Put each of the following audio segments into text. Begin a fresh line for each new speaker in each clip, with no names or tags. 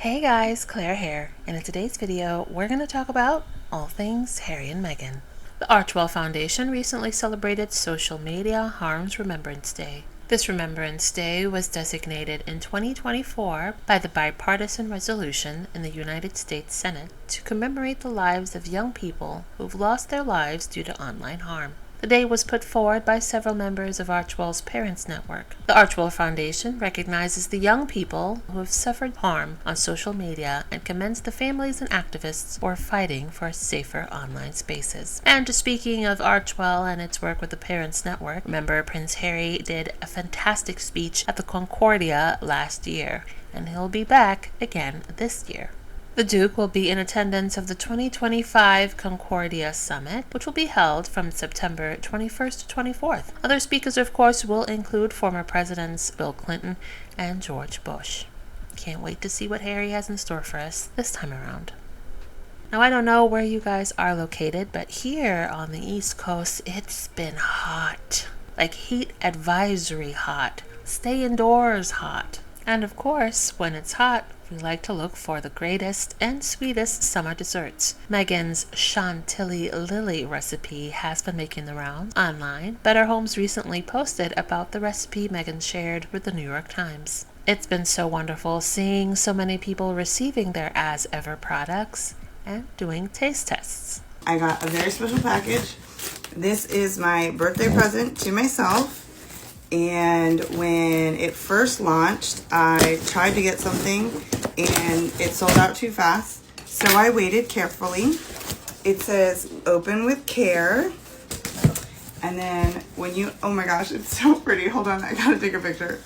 Hey guys, Claire here, and in today's video, we're going to talk about all things Harry and Meghan. The Archwell Foundation recently celebrated Social Media Harms Remembrance Day. This Remembrance Day was designated in 2024 by the bipartisan resolution in the United States Senate to commemorate the lives of young people who've lost their lives due to online harm. The day was put forward by several members of Archwell's Parents Network. The Archwell Foundation recognizes the young people who have suffered harm on social media and commends the families and activists who are fighting for safer online spaces. And speaking of Archwell and its work with the Parents Network, remember Prince Harry did a fantastic speech at the Concordia last year, and he'll be back again this year. The Duke will be in attendance of the 2025 Concordia Summit, which will be held from September 21st to 24th. Other speakers, of course, will include former Presidents Bill Clinton and George Bush. Can't wait to see what Harry has in store for us this time around. Now, I don't know where you guys are located, but here on the East Coast, it's been hot. Like heat advisory hot. Stay indoors hot. And of course, when it's hot, we like to look for the greatest and sweetest summer desserts. Meghan's Chantilly Lily recipe has been making the rounds online. Better Homes recently posted about the recipe Meghan shared with the New York Times. It's been so wonderful seeing so many people receiving their As Ever products and doing taste tests.
I got a very special package. This is my birthday present to myself. And when it first launched, I tried to get something and it sold out too fast. So I waited carefully. It says open with care. And then when you, oh my gosh, it's so pretty. Hold on, I gotta take a picture.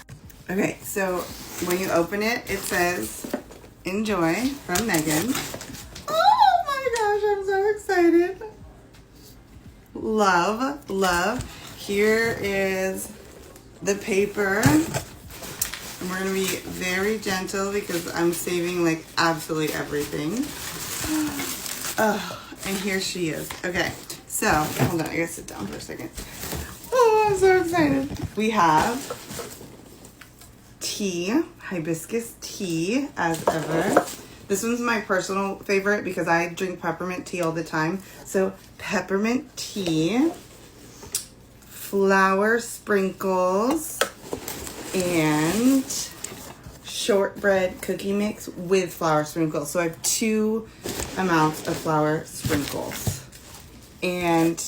Okay, so when you open it, it says enjoy from Meghan. Oh my gosh, I'm so excited. Love, love. Here is the paper, and we're gonna be very gentle because I'm saving like absolutely everything. Oh, and here she is. Okay, so hold on, I gotta sit down for a second. Oh, I'm so excited. We have tea, hibiscus tea, as ever. This one's my personal favorite because I drink peppermint tea all the time. So peppermint tea, flour sprinkles, and shortbread cookie mix with flour sprinkles. So I have 2 amounts of flour sprinkles. And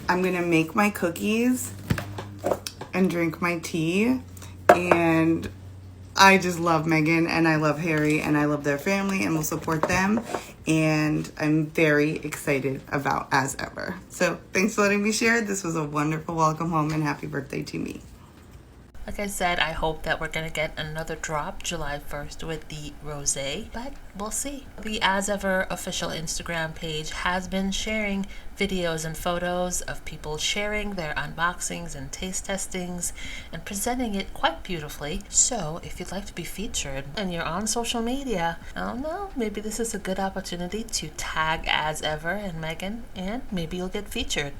I'm gonna make my cookies and drink my tea. And I just love Meghan and I love Harry and I love their family and will support them. And I'm very excited about As Ever. So thanks for letting me share. This was a wonderful welcome home and happy birthday to me.
Like I said, I hope that we're going to get another drop July 1st with the rosé, but we'll see. The As Ever official Instagram page has been sharing videos and photos of people sharing their unboxings and taste testings and presenting it quite beautifully. So if you'd like to be featured and you're on social media, I don't know, maybe this is a good opportunity to tag As Ever and Meghan, and maybe you'll get featured.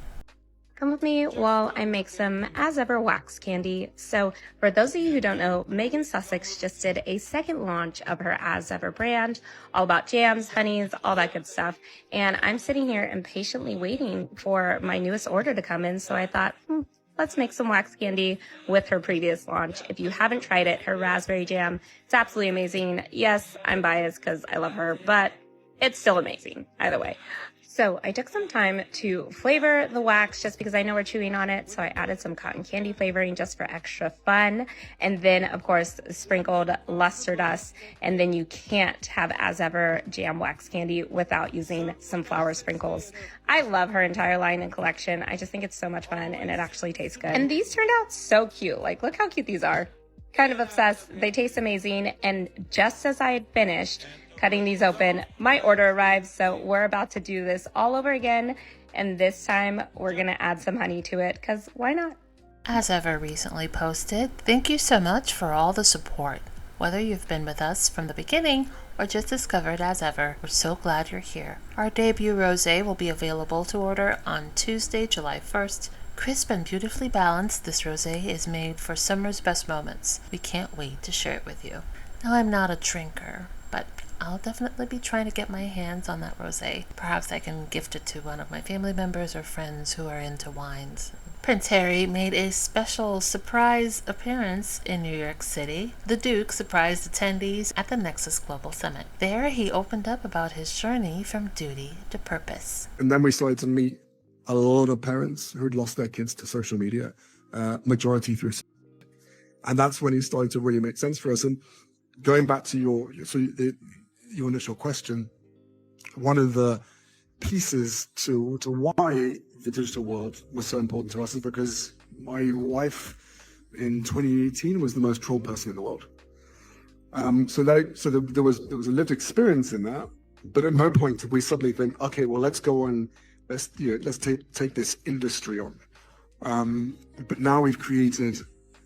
Come with me while I make some As Ever wax candy. So for those of you who don't know, Meghan Sussex just did a second launch of her As Ever brand, all about jams, honeys, all that good stuff. And I'm sitting here impatiently waiting for my newest order to come in. So I thought, let's make some wax candy with her previous launch. If you haven't tried it, her raspberry jam, it's absolutely amazing. Yes, I'm biased because I love her, but it's still amazing either way. So I took some time to flavor the wax just because I know we're chewing on it. So I added some cotton candy flavoring just for extra fun. And then, of course, sprinkled luster dust. And then you can't have As Ever jam wax candy without using some flour sprinkles. I love her entire line and collection. I just think it's so much fun and it actually tastes good. And these turned out so cute. Like, look how cute these are. Kind of obsessed. They taste amazing. And just as I had finished cutting these open, my order arrived. So we're about to do this all over again. And this time we're going to add some honey to it because why not?
As Ever recently posted, thank you so much for all the support. Whether you've been with us from the beginning or just discovered As Ever, we're so glad you're here. Our debut rosé will be available to order on Tuesday, July 1st. Crisp and beautifully balanced, this rosé is made for summer's best moments. We can't wait to share it with you. Now, I'm not a drinker, but I'll definitely be trying to get my hands on that rosé. Perhaps I can gift it to one of my family members or friends who are into wines. Prince Harry made a special surprise appearance in New York City. The Duke surprised attendees at the Nexus Global Summit. There, he opened up about his journey from duty to purpose.
And then we started to meet a lot of parents who'd lost their kids to social media, majority through. And that's when it started to really make sense for us. And going back to your initial question, one of the pieces to why the digital world was so important to us is because my wife in 2018 was the most trolled person in the world. So there was a lived experience in that, but at no point did we suddenly think, okay, well, let's go on, let's take this industry on. But now we've created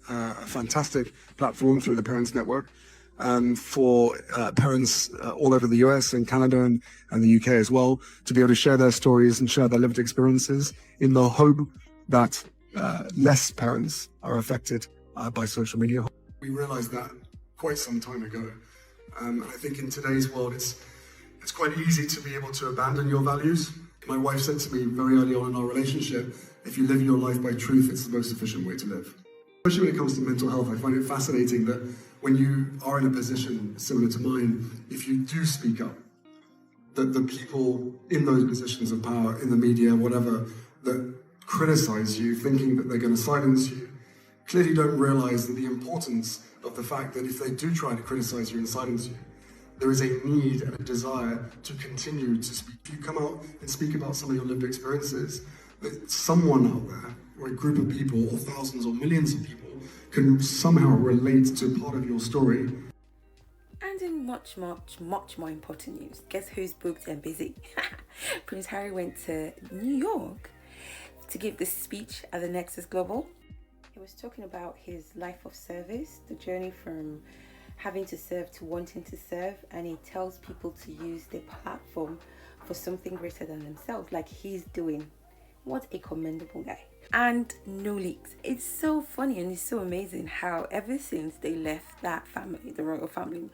a fantastic platform through the Parents Network for parents all over the US and Canada and the UK as well, to be able to share their stories and share their lived experiences in the hope that less parents are affected by social media. We realized that quite some time ago. I think in today's world, it's quite easy to be able to abandon your values. My wife said to me very early on in our relationship, if you live your life by truth, it's the most efficient way to live. Especially when it comes to mental health, I find it fascinating that when you are in a position similar to mine, if you do speak up, that the people in those positions of power, in the media, whatever, that criticize you, thinking that they're going to silence you, clearly don't realize that the importance of the fact that if they do try to criticize you and silence you, there is a need and a desire to continue to speak. If you come out and speak about some of your lived experiences, that someone out there, or a group of people, or thousands or millions of people, can somehow relate to part of your story.
And in much more important news, guess who's booked and busy? Prince Harry went to New York to give this speech at the Nexus Global. He was talking about his life of service, the journey from having to serve to wanting to serve, and he tells people to use their platform for something greater than themselves, like he's doing. What a commendable guy. And no leaks. It's so funny and it's so amazing how ever since they left that family, the royal family,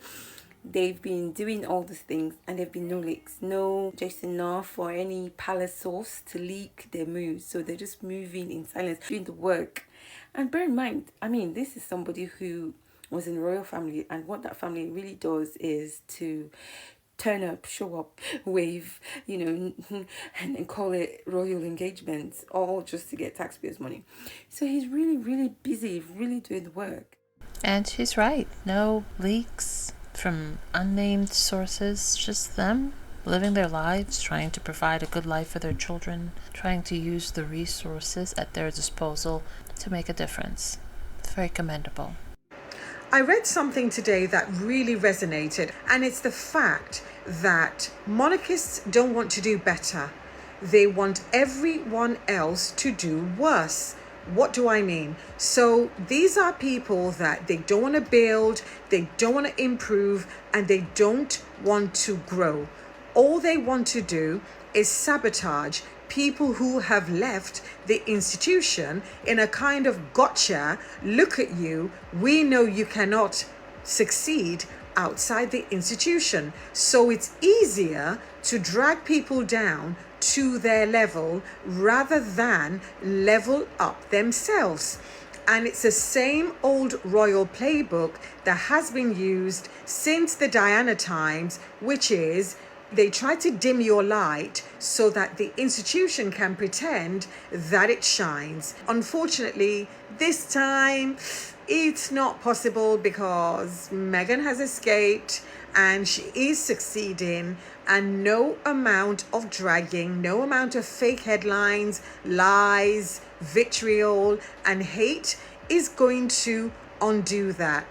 they've been doing all these things and there've been no leaks, no Jason North or any palace source to leak their moves. So they're just moving in silence, doing the work. And bear in mind, I mean, this is somebody who was in the royal family, and what that family really does is to turn up, show up, wave, and call it royal engagements, all just to get taxpayers' money. So he's really, really busy, really doing the work.
And she's right. No leaks from unnamed sources, just them living their lives, trying to provide a good life for their children, trying to use the resources at their disposal to make a difference. It's very commendable.
I read something today that really resonated, and it's the fact that monarchists don't want to do better. They want everyone else to do worse. What do I mean? So these are people that they don't want to build, they don't want to improve, and they don't want to grow. All they want to do is sabotage people who have left the institution in a kind of gotcha, look at you, we know you cannot succeed outside the institution. So it's easier to drag people down to their level rather than level up themselves. And it's the same old royal playbook that has been used since the Diana times, which is they try to dim your light so that the institution can pretend that it shines. Unfortunately, this time it's not possible because Meghan has escaped and she is succeeding, and no amount of dragging, no amount of fake headlines, lies, vitriol, and hate is going to undo that.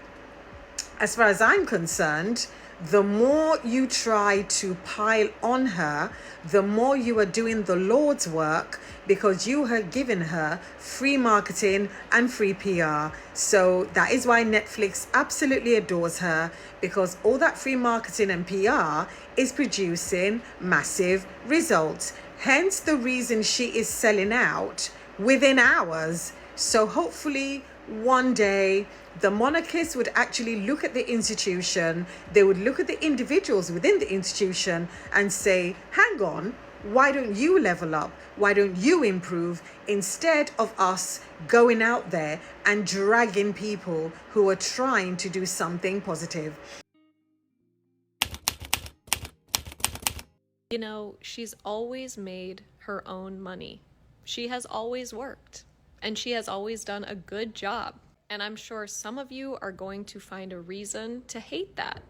As far as I'm concerned, the more you try to pile on her, the more you are doing the Lord's work, because you have given her free marketing and free PR. So that is why Netflix absolutely adores her, because all that free marketing and PR is producing massive results. Hence the reason she is selling out within hours. So hopefully one day the monarchists would actually look at the institution, they would look at the individuals within the institution and say, hang on, why don't you level up? Why don't you improve? Instead of us going out there and dragging people who are trying to do something positive.
You know, she's always made her own money. She has always worked, and she has always done a good job. And I'm sure some of you are going to find a reason to hate that.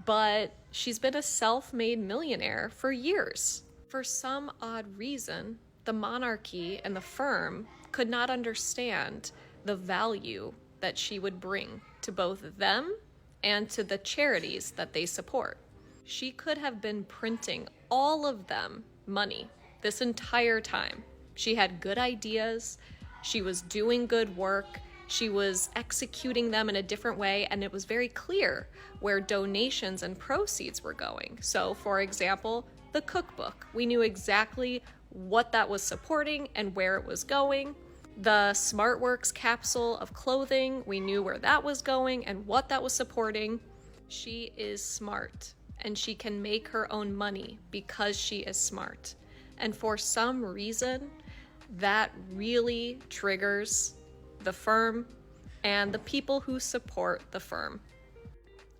But she's been a self-made millionaire for years. For some odd reason, the monarchy and the firm could not understand the value that she would bring to both them and to the charities that they support. She could have been printing all of them money this entire time. She had good ideas, she was doing good work, she was executing them in a different way, and it was very clear where donations and proceeds were going. So, for example, the cookbook. We knew exactly what that was supporting and where it was going. The SmartWorks capsule of clothing, we knew where that was going and what that was supporting. She is smart, and she can make her own money because she is smart. And for some reason, that really triggers the firm and the people who support the firm.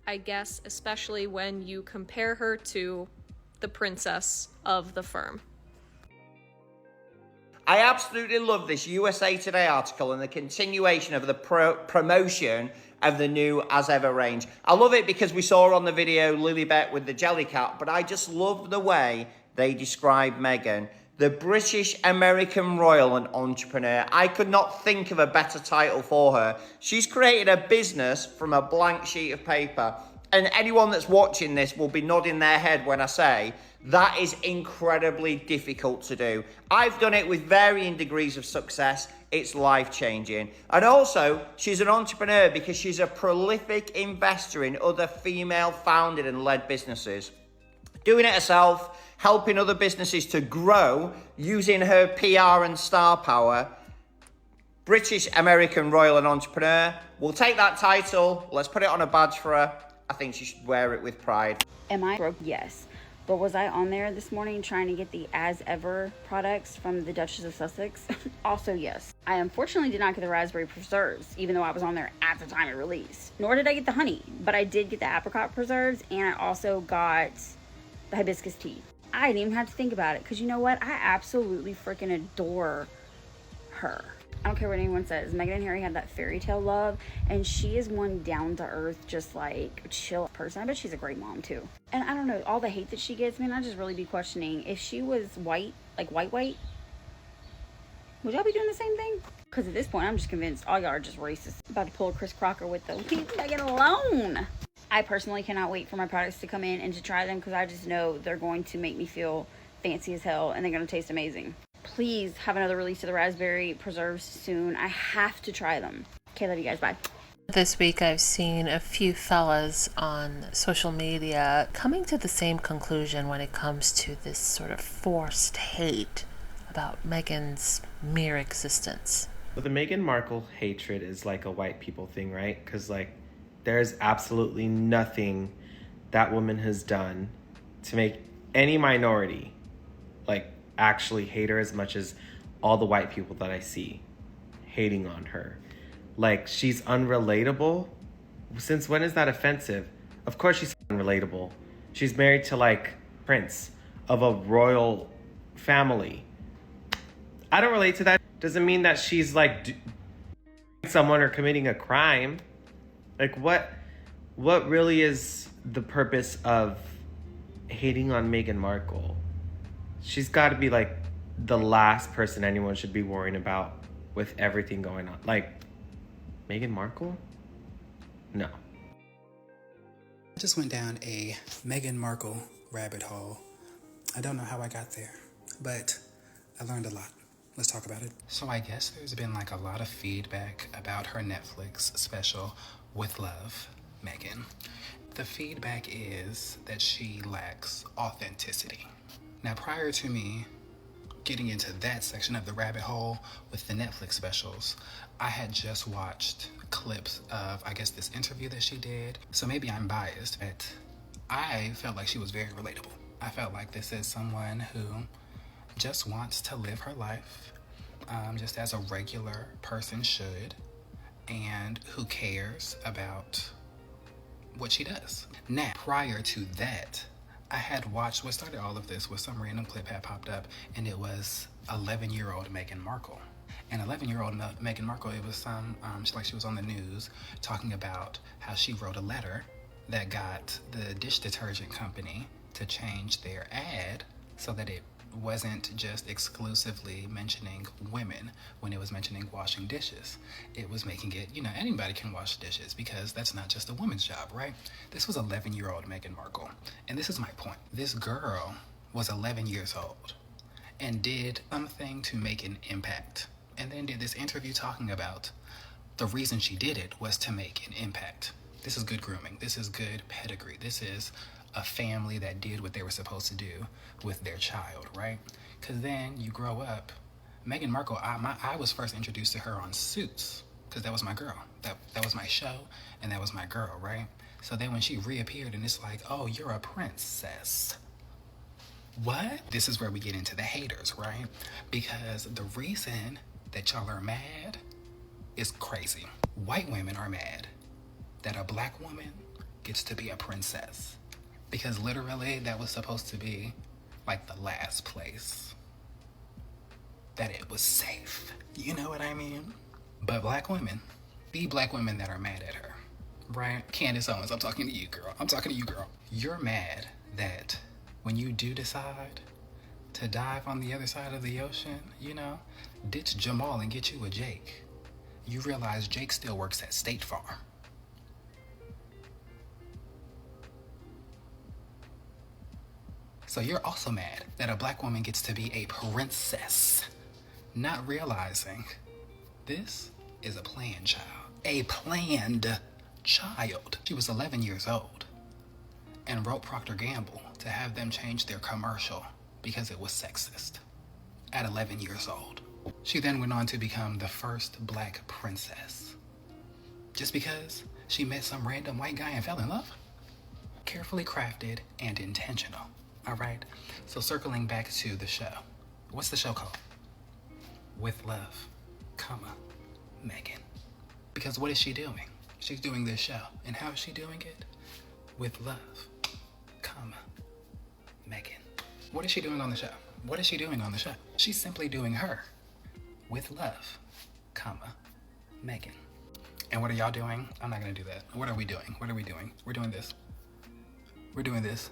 I guess especially when you compare her to the princess of the firm.
I absolutely love this USA Today article and the continuation of the promotion of the new As Ever range. I love it because we saw on the video Lilibet with the jelly cat, but I just love the way they describe Meghan. The British American royal and entrepreneur. I could not think of a better title for her. She's created a business from a blank sheet of paper. And anyone that's watching this will be nodding their head when I say that is incredibly difficult to do. I've done it with varying degrees of success. It's life-changing. And also, she's an entrepreneur because she's a prolific investor in other female-founded and led businesses. Doing it herself, helping other businesses to grow using her PR and star power. British American royal and entrepreneur. We'll take that title. Let's put it on a badge for her. I think she should wear it with pride.
Am I broke? Yes. But was I on there this morning trying to get the As Ever products from the Duchess of Sussex? Also, yes. I unfortunately did not get the raspberry preserves, even though I was on there at the time of release. Nor did I get the honey, but I did get the apricot preserves, and I also got the hibiscus tea. I didn't even have to think about it, because you know what? I absolutely freaking adore her. I don't care what anyone says. Meghan and Harry have that fairy tale love, and she is one down-to-earth, just like chill person. I bet she's a great mom too. And I don't know, all the hate that she gets, man, I just really be questioning if she was white, like white, would y'all be doing the same thing? Because at this point, I'm just convinced all y'all are just racist. About to pull a Chris Crocker with the leave Meghan alone. I personally cannot wait for my products to come in and to try them, because I just know they're going to make me feel fancy as hell, and they're going to taste amazing. Please have another release of the raspberry preserves soon. I have to try them. Okay, love you guys. Bye.
This week I've seen a few fellas on social media coming to the same conclusion when it comes to this sort of forced hate about Meghan's mere existence.
Well, the Meghan Markle hatred is like a white people thing, right? Because like there's absolutely nothing that woman has done to make any minority like actually hate her as much as all the white people that I see hating on her. Like, she's unrelatable. Since when is that offensive? Of course she's unrelatable. She's married to like Prince of a royal family. I don't relate to that. Doesn't mean that she's like someone or committing a crime. Like what really is the purpose of hating on Meghan Markle? She's got to be like the last person anyone should be worrying about with everything going on. Like, Meghan Markle? No.
I just went down a Meghan Markle rabbit hole. I don't know how I got there, but I learned a lot. Let's talk about it. So I guess there's been like a lot of feedback about her Netflix special, With Love, Meghan. The feedback is that she lacks authenticity. Now, prior to me getting into that section of the rabbit hole with the Netflix specials, I had just watched clips of, I guess, this interview that she did. So maybe I'm biased, but I felt like she was very relatable. I felt like this is someone who just wants to live her life just as a regular person should, and who cares about what she does. Now, prior to that, I had watched, what started all of this was some random clip had popped up, and it was 11-year-old Meghan Markle. And 11-year-old Meghan Markle, it was some, she was on the news talking about how she wrote a letter that got the dish detergent company to change their ad so that it wasn't just exclusively mentioning women when it was mentioning washing dishes. It was making it, anybody can wash dishes because that's not just a woman's job, right? This was 11-year-old Meghan Markle. And this is my point. This girl was 11 years old and did something to make an impact. And then did this interview talking about the reason she did it was to make an impact. This is good grooming. This is good pedigree. This is a family that did what they were supposed to do with their child, right? Because then you grow up. Meghan Markle, I was first introduced to her on Suits, because that was my girl. That was my show, and that was my girl, right? So then when she reappeared, and it's like, oh, you're a princess. What? This is where we get into the haters, right? Because the reason that y'all are mad is crazy. White women are mad that a black woman gets to be a princess. Because literally, that was supposed to be like the last place that it was safe. You know what I mean? But black women, the black women that are mad at her, right? Candace Owens, I'm talking to you, girl. I'm talking to you, girl. You're mad that when you do decide to dive on the other side of the ocean, ditch Jamal and get you a Jake, you realize Jake still works at State Farm. So you're also mad that a black woman gets to be a princess, not realizing this is a planned child. A planned child. She was 11 years old and wrote Procter & Gamble to have them change their commercial because it was sexist at 11 years old. She then went on to become the first black princess just because she met some random white guy and fell in love. Carefully crafted and intentional. All right, so circling back to the show. What's the show called? With Love, Meghan. Because what is she doing? She's doing this show. And how is she doing it? With love, Meghan. What is she doing on the show? What is she doing on the show? She's simply doing her. With love, Meghan. And what are y'all doing? I'm not gonna do that. What are we doing? What are we doing? We're doing this. We're doing this.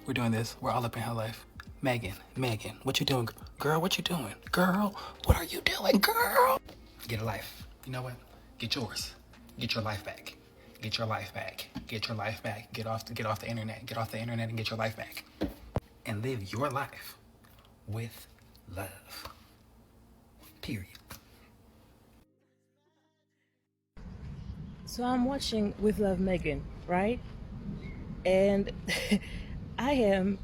We're doing this. We're all up in her life. Meghan, what you doing? Girl, what you doing? Girl, what are you doing, girl? Get a life. You know what? Get yours. Get your life back. Get your life back. Get your life back. Get off the internet. Get off the internet and get your life back. And live your life with love. Period.
So I'm watching With Love, Meghan, right? And I am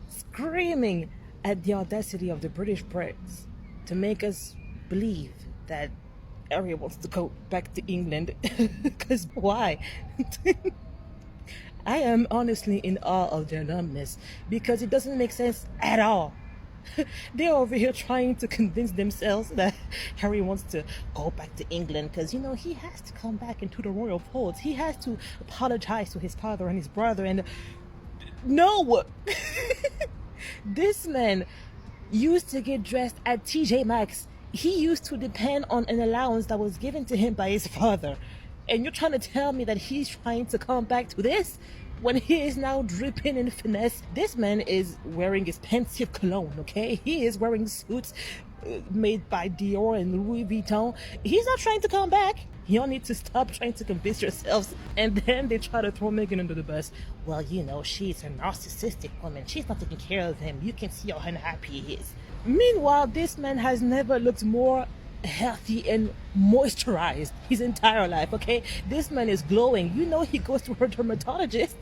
screaming at the audacity of the British press to make us believe that Harry wants to go back to England. Because why? I am honestly in awe of their numbness because it doesn't make sense at all. They're over here trying to convince themselves that Harry wants to go back to England because, he has to come back into the royal folds. He has to apologize to his father and his brother. And no! This man used to get dressed at TJ Maxx. He used to depend on an allowance that was given to him by his father. And you're trying to tell me that he's trying to come back to this? When he is now dripping in finesse. This man is wearing expensive cologne, okay? He is wearing suits made by Dior and Louis Vuitton. He's not trying to come back. Y'all need to stop trying to convince yourselves. And then they try to throw Meghan under the bus. Well, she's a narcissistic woman. She's not taking care of him. You can see how unhappy he is. Meanwhile, this man has never looked more healthy and moisturized his entire life, okay? This man is glowing. He goes to her dermatologist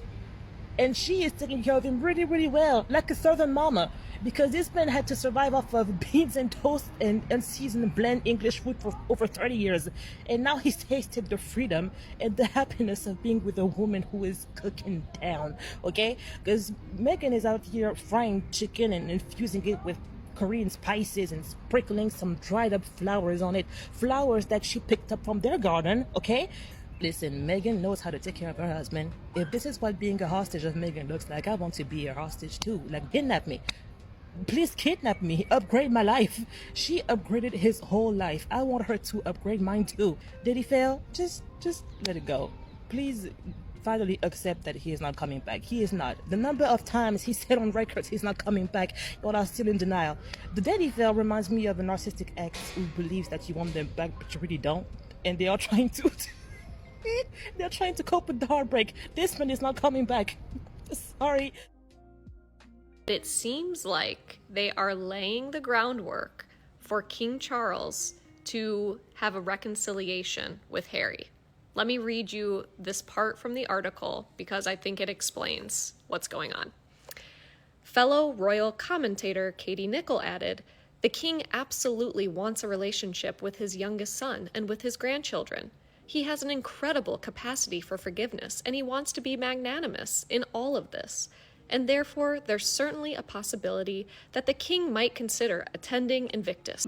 And she is taking care of him really, really well, like a southern mama. Because this man had to survive off of beans and toast and unseasoned blend English food for over 30 years. And now he's tasted the freedom and the happiness of being with a woman who is cooking down, okay? Because Meghan is out here frying chicken and infusing it with Korean spices and sprinkling some dried up flowers on it. Flowers that she picked up from their garden, okay? Listen, Meghan knows how to take care of her husband. If this is what being a hostage of Meghan looks like, I want to be a hostage too. Like, kidnap me. Please kidnap me. Upgrade my life. She upgraded his whole life. I want her to upgrade mine too. Did he fail? Just let it go. Please finally accept that he is not coming back. He is not. The number of times he said on records he's not coming back, y'all are still in denial. The Daddy Fail reminds me of a narcissistic ex who believes that you want them back, but you really don't. And they are trying to... they're trying to cope with the heartbreak. This man is not coming back. Sorry.
It seems like they are laying the groundwork for King Charles to have a reconciliation with Harry. Let me read you this part from the article because I think it explains what's going on. Fellow royal commentator Katie Nicholl added, "The king absolutely wants a relationship with his youngest son and with his grandchildren. He has an incredible capacity for forgiveness, and he wants to be magnanimous in all of this. And therefore, there's certainly a possibility that the king might consider attending Invictus."